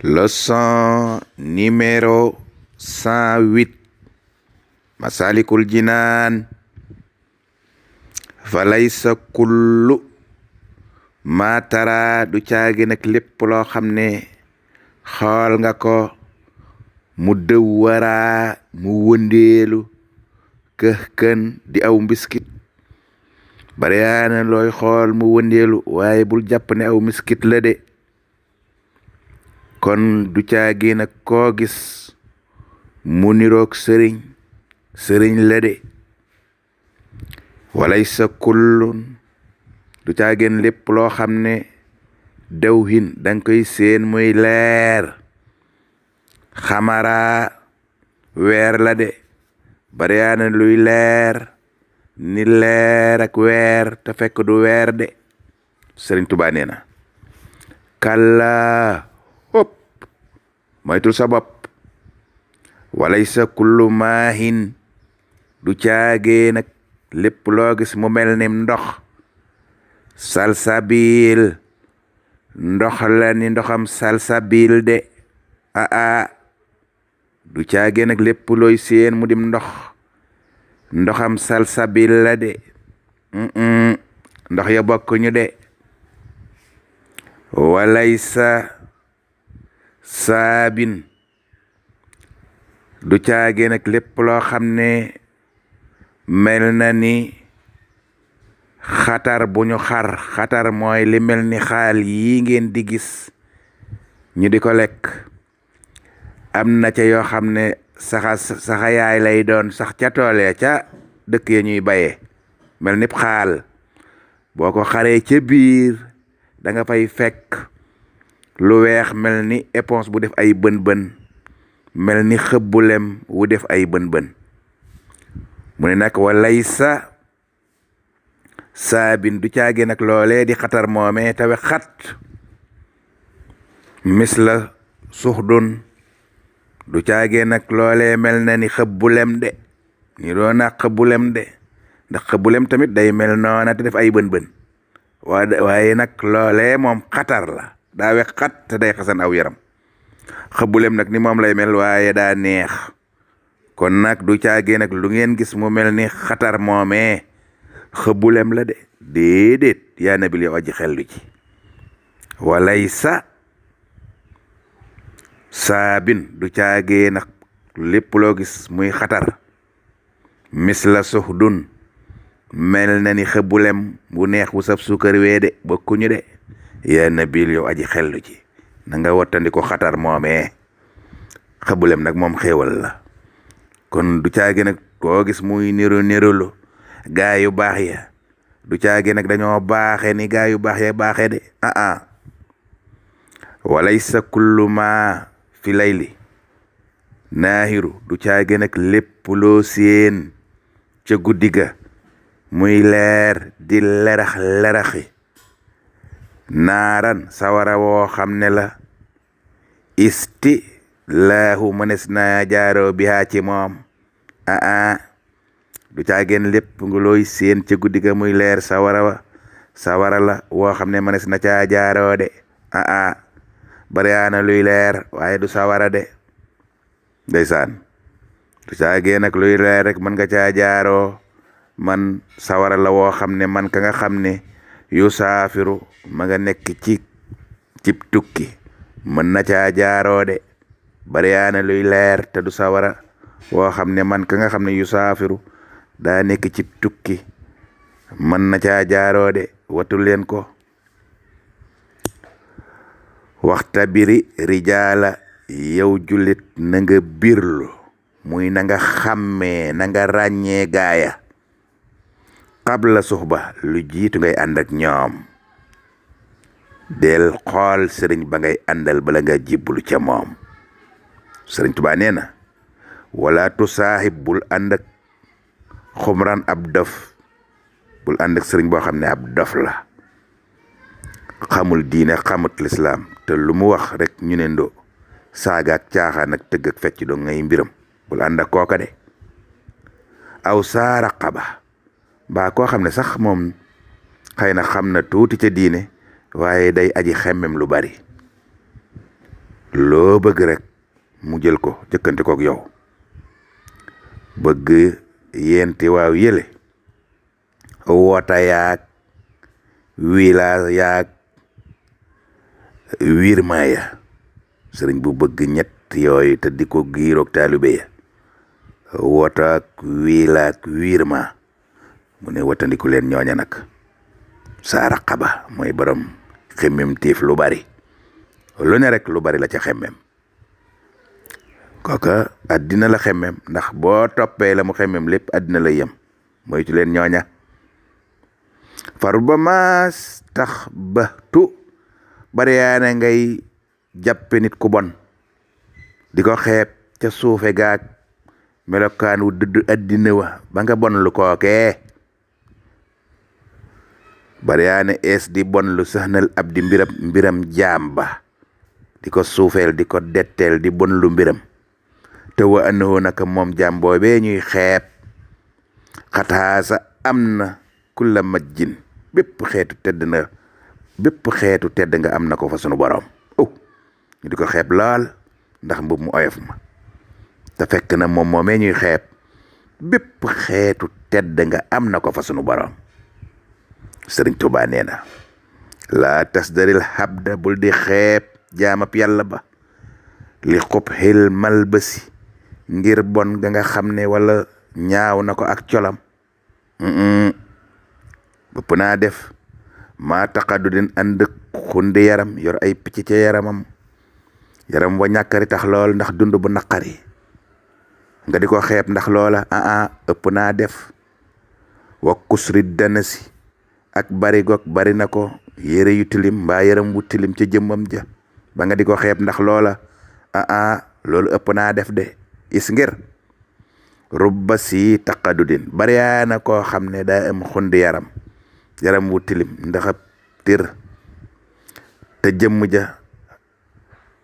Leçon numéro 108. Masalikul Jinaan. Falaysa kullu ma tara du caagi nag lépp loo xam ne xool nga ko mu dëwwaraa mu wëndeelu kën di aw mbiskit bariyaana looy xool mu wëndeelu waaye bul jàpp ne aw mbiskit la de. kon du caagi nag koo gis mu niroog sëriñ la de. walaysa kullun du caageen lépp loo xam ne dawhin danga koy seen muy leer xamara weer la de. bariyaana luy leer ni leer ak weer te fekk du weer de. Sëriñ Tuubaa nee na kalla hop moytul sa bopp. walaysa kullu maahin du caagee nag lépp loo gis mu mel ni ndox salsabil ndox la ni ndoxam salsabil de. du caagee nag lépp looy seen mu dim ndoxam salsabil la de. ndox ya bokkuñu de. walaysa saabin du caagee nag lépp loo xam ne mel na ni xatar bu ñu xatar mooy li mel ni xaal yi ngeen di gis ñu di ko lekk. am na ca yoo xam ne saxa yaay lay doon sax ca toole ca dëkk ya ñuy bayee mel ni xaal boo ko xaree ca biir da nga fay fekk lu weex mel ni éponge bu def ay bën-bën mel ni xëbbu lem wu def ay bën-bën. mu ne nag walaysa saabin du caage nag loolee di xatar moomee tawe xat misla suxdun du caage nag loolee mel na ni xëbbu lem de. ni doon na xëbbu lem de ndax xëbbu lem tamit day mel noona te def ay bën-bën waaye nag loolee moom xatar la daa wex xat te day xasan aw yaram. xëbbu lem nag ni moom lay mel waaye daa neex. kon nag du caagee nag lu ngeen gis mu mel ni xatar moomee xëbbulem la de déedéet yaa nabil yow aji xellu ci. walaysa saabin du caagee nag lépp loo gis muy xatar misla suxdun mel na ni xëbbulem bu neex bu sab suukar wee de bokkuñu de. yaa nabil yow aji xellu ci na nga wattandi ko xatar moomee. xëbbulem nag moom xéewal la. kon du caage nag koo gis muy nirulu gaa yu baax ya du caage nag dañoo baaxe ni gaa yu baax ya baaxe de. walaysa kullu ma fi layli naahiru du caage nag lépp loo seen ca guddi ga muy leer di leraxi naaran sawara woo xam ne la isti laahu mënees naa jaaroo bi haa ci moom. du caageen lépp nga looy seen ca guddi ga muy leer sawara la woo xam ne mënees na caa jaaroo de. bariyaana luy leer waaye du sawara de. ndeysaan du caageen nag luy leer rek mën nga caa jaaroo man sawara la woo xam ne man ka nga xam ne yu saafiru ma nga nekk cib tukki mën na caa jaaroo de. bariyaana luy leer te du sawara woo xam ne man ka nga xam ne yu saafiru daa nekk ci tukki mën na caa jaaroo de. watul leen ko. waxta biri rijaala yow jullit na nga birlu muy na nga xàmmee na nga ràññee gaaya qabla suxba lu jiitu ngay ànd ak ñoom. del xool sëriñ ba ngay àndal bala nga jiblu ca moom. Sëriñ Tuubaa nee na wala tu saaxib bul ànd ak xumran ab dof bul ànd ak sëriñ boo xam ne ab dof la xamul diine xamut lislaam te lu mu wax rek ñu ne ndo saaga ak caaxaan ak tëgg ak fecc doo ngay mbiram. bul ànd ak kooka de. aw saara xaba mbaa koo xam ne sax moom xëy na xam na tuuti ca diine waaye day aji xemmem lu bari. loo bëgg rek mu jël ko jëkkante kook yow. bëgg yenti waaw yële woota yaag wiila yaag wiirmaa ya sëriñ bu bëgg ñett yooyu te di ko giiroog taalibe ya woota ak wiila ak wiirmaa mu ne watandiku leen ñooña nag. saa raqaba mooy borom xemmem tiif lu bari lu ne rek lu bari la ca xemmem kooka àddina la xemmem ndax boo toppee la mu xemmem lépp àddina la yem moytu leen ñooña. faru ba maas tax ba tu bari yaa ne ngay jàppe nit ku bon di ko xeeb ca suufe gaag melokaan wu dëdd àddina wa ba nga bon lu kookee. bari yaa ne ees di bon lu saxnal ab di mbiram jaam ba di ko suufeel di ko detteel di bon lu mbiram te wa annahu naka moom jaam boobee ñuy xeeb xataasa am na kulla majjin bépp xeetu tedd nga am na ko fa sunu borom ñu di ko xeeb lool ndax mbub mu oyof ma te fekk na moom moomee ñuy xeeb bépp xeetu tedd nga am na ko fa sunu borom. Sëriñ Tuubaa nee na laa tasdaril habda bul di xeeb jaamab yàlla ba li xob xil malbasi ngir bon ga nga xam ne wala ñaaw na ko ak colam bëpp naa def maa taqadu din ànd xundi yaram yor ay picc ca yaram wa ñàkkari tax lool ndax dund bu naqari nga di ko xeeb ndax loola ëpp naa def wa kusri danasi ak bari goog bari na ko yére yu tilim mbaa yaram wu tilim ca jëmmam ja ba nga di ko xeeb ndax loola loolu ëpp naa def de is ngir rubba si taqadudin bari yaa na koo xam ne daa am xundi yaram wu tilim ndax tir te jëmm ja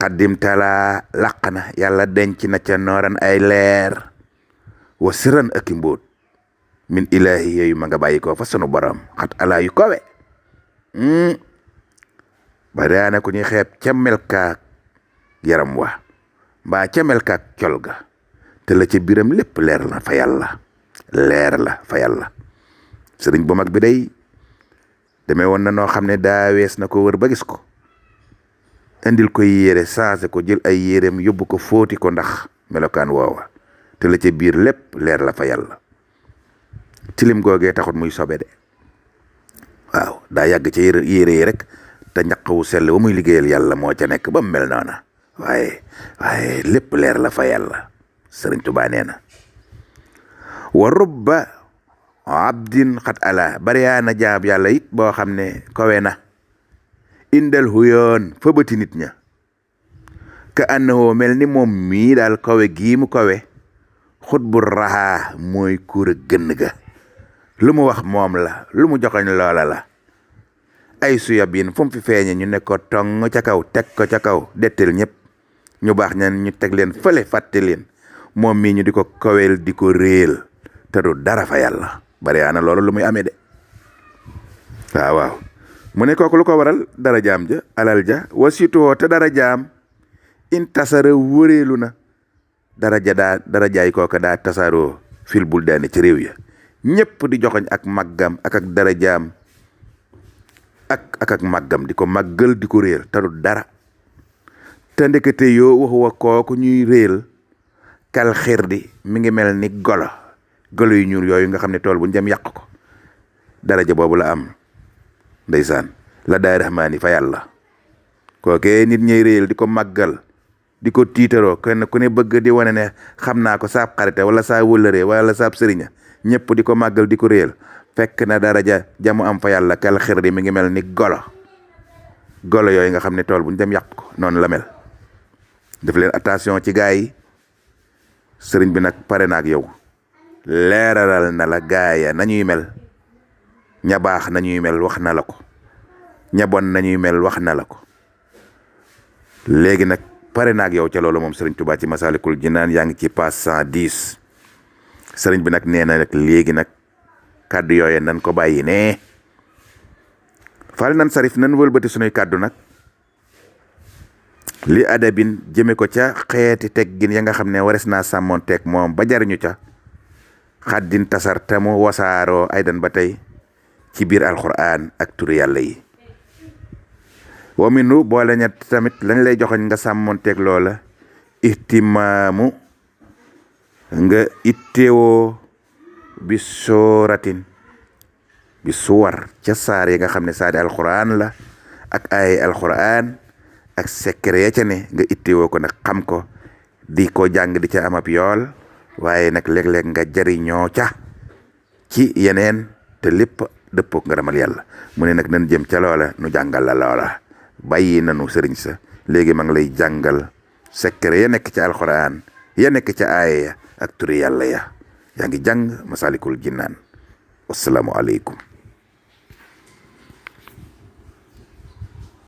xaddim tala laq na yàlla denc na ca nooran ay leer wa siran ak i mbóot min ilahi yooyu ma nga bàyyi ko fa sunu borom xat ala yu kowe bari yaa na ku ñuy xeeb ca melkaak yaram wa mbaa ca melkaak col ga te la ca biram lépp leer la fa yàlla sëriñ bu mag bi day demee woon na noo xam ne daa wees na ko wër ba gis ko indil koy yére changé ko jël ay yéreem yóbbu ko fóoti ko ndax melokaan woowa te la ca biir lépp leer la fa yàlla. tilim googee taxut muy sobe de waaw daa yàgg ca yére yi rek te ñaq wu sell ba muy liggéeyal yàlla moo ca nekk ba mu mel noona waaye lépp leer la fa yàlla. Sëriñ Tuubaa nee na wa rubba abdin xat ala bari yaa na jaab yàlla it boo xam ne kowe na indal huyoon fa bëti nit ña ka annahu mel ni moom mii daal kowe gii mu kowe xut bu raxaa mooy kuur a gënn ga lu mu wax moom la lu mu joxoñ loola la ay suyab yin fu mu fi feeñe ñu ne ko tong ca kaw teg ko ca kaw dettel ñëpp ñu baax ñan ñu teg leen fële fàtte leen moom mii ñu di ko kowel di ko réel te du dara fa yàlla bari ana loolu lu muy amee de waaw mu ne kooku lu ko waral dara jaam ja alal ja wasitoo te dara jaam in tasara wëreelu na dara jaay kooka daa tasaaroo fil bul daane ci réew ya ñëpp di joxoñ ak màggam ak dara jaam ak màggam di ko màggal di ko réel te du dara te ndekete yoo waxuwa kooku ñuy réel kal xirdi mi ngi mel ni golo yu ñuul yooyu nga xam ne tool bu njëm yàq ko daraja boobu la am ndeysaan la daay rahmaani fa yàlla kookee nit ñuy réel di ko màggal di ko tiitaroo kenn ku ne bëgg di wane ne xam naa ko saab xarite wala saa wëllëree wala saab sëriña ñëpp di ko màggal di ko réel fekk na daraja jamu am fa yàlla kal xirdi mi ngi mel ni golo yooyu nga xam ne tool bu njëm yàq ko noonu la mel. def leen attention ci gaa yi sëriñ bi nag pare na ak yow leeralal na la gaaya nañuy mel ña baax nañuy mel wax na la ko ña bon nañuy mel wax na la ko léegi nag pare na ak yow ca loolu moom sëriñ Tuubaa ci Masaalikul Jinaan yaa ngi ci page 110 sëriñ bi nag nee na nag léegi nag kàddu yooye nan ko bàyyi ne fal nan sarif nan wëlbati sunuy kàddu nag li adabin jëme ko ca xeeti teggin ya nga xam ne wares naa sàmmoonteeg moom ba jariñu ca xaddin tasar tamu wasaaroo aydan ba tey ci biir alquran ak turu yàlla yi wa minu boole ña tamit lañ lay joxoñ nga sàmmoonteeg loola ihtimaamu nga ittewoo bi sooratin bi suwar ca saar yi nga xam ne saari alquran la ak ay alquran ak secret ya ca ne nga ittewoo ko nag xam ko di ko jàng di ca amab yool waaye nag léeg-léeg nga jariñoo ca ci yeneen te lépp dëppook nga ramal yàlla mu ne nag nan jëm ca loola nu jàngal la loola bàyyi nanu sëriñ sa léegi ma ngi lay jàngal secret ya nekk ca alquran ya nekk ca aaya ya ak turi yàlla ya yaa ngi jàng Masalikul Jinaan wassalaamu aleykum